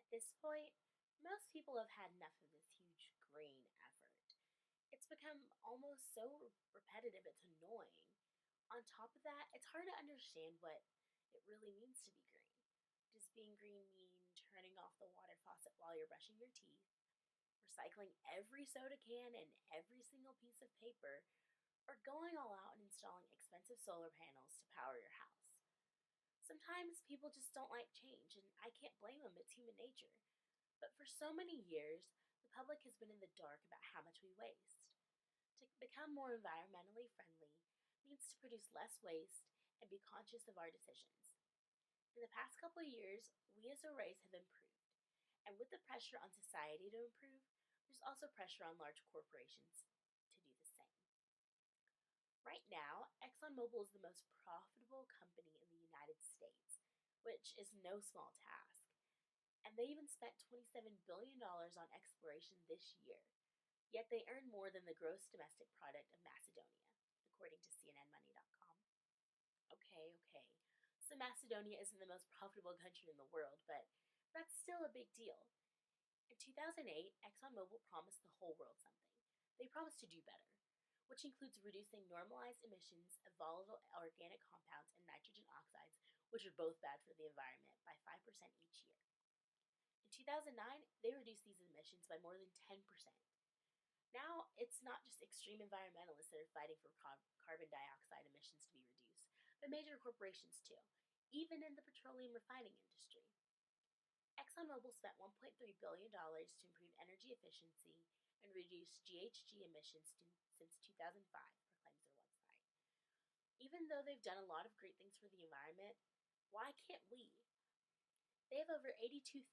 At this point, most people have had enough of this huge green effort. It's become almost so repetitive it's annoying. On top of that, it's hard to understand what it really means to be green. Does being green mean turning off the water faucet while you're brushing your teeth, recycling every soda can and every single piece of paper, or going all out and installing expensive solar panels to power your house? Sometimes people just don't like change, and I can't blame them, it's human nature. But for so many years, the public has been in the dark about how much we waste. To become more environmentally friendly means to produce less waste and be conscious of our decisions. In the past couple of years, we as a race have improved. And with the pressure on society to improve, there's also pressure on large corporations to do the same. Right now, ExxonMobil is the most profitable company in the United States, which is no small task. And they even spent $27 billion on exploration this year. Yet they earn more than the gross domestic product of Macedonia, according to CNNMoney.com. Okay. So Macedonia isn't the most profitable country in the world, but that's still a big deal. In 2008, ExxonMobil promised the whole world something. They promised to do better, which includes reducing normalized emissions of volatile organic compounds and nitrogen oxides, which are both bad for the environment, by 5% each year. In 2009, they reduced these emissions by more than 10%. Now, it's not just extreme environmentalists that are fighting for carbon dioxide emissions to be reduced, but major corporations too, even in the petroleum refining industry. ExxonMobil spent $1.3 billion to improve energy efficiency and reduce GHG emissions since 2005, proclaims their website. Even though they've done a lot of great things for the environment, why can't we? They have over 82,000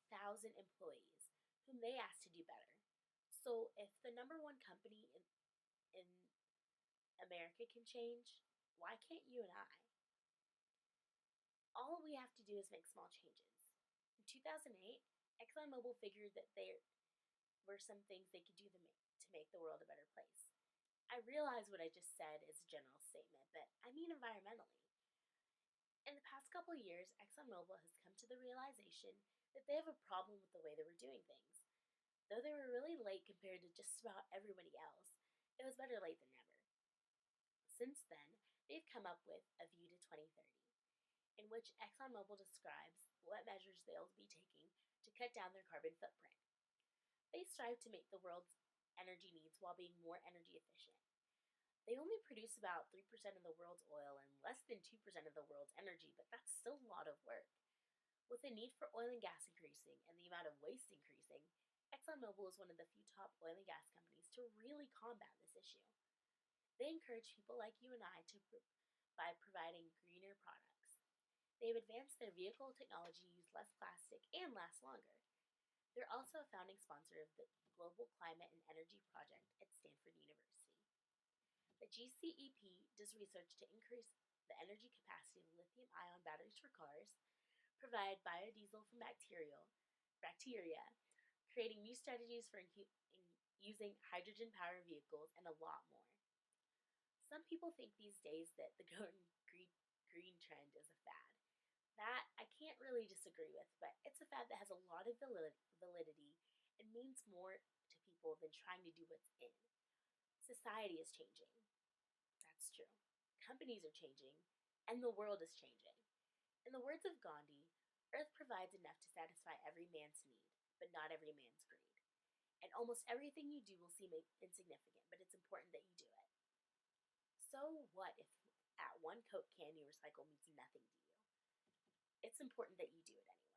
employees whom they asked to do better. So if the number one company in America can change, why can't you and I? All we have to do is make small changes. In 2008, ExxonMobil figured that there were some things they could do to make the world a better place. I realize what I just said is a general statement, but I mean environmentally. In the past couple of years, ExxonMobil has come to the realization that they have a problem with the way they were doing things. Though they were really late compared to just about everybody else, it was better late than never. Since then, they've come up with a View to 2030, in which ExxonMobil describes what measures they'll be taking to cut down their carbon footprint. They strive to meet the world's energy needs while being more energy efficient. They only produce about 3% of the world's oil and less than 2% of the world's energy, but that's still a lot of work. With the need for oil and gas increasing and the amount of waste increasing, ExxonMobil is one of the few top oil and gas companies to really combat this issue. They encourage people like you and I by providing greener products. They have advanced their vehicle technology to use less plastic and last longer. They're also a founding sponsor of the Global Climate and Energy Project at Stanford University. The GCEP does research to increase the energy capacity of lithium-ion batteries for cars, provide biodiesel from bacteria, creating new strategies for using hydrogen-powered vehicles, and a lot more. Some people think these days that the going green trend is a fad. That I can't really disagree with, but it's a fad that has a lot of validity and means more to people than trying to do what's in. Society is changing. That's true. Companies are changing, and the world is changing. In the words of Gandhi, Earth provides enough to satisfy every man's need, but not every man's greed. And almost everything you do will seem insignificant, but it's important that you do it. So what if at one Coke can you recycle means nothing to you? It's important that you do it anyway.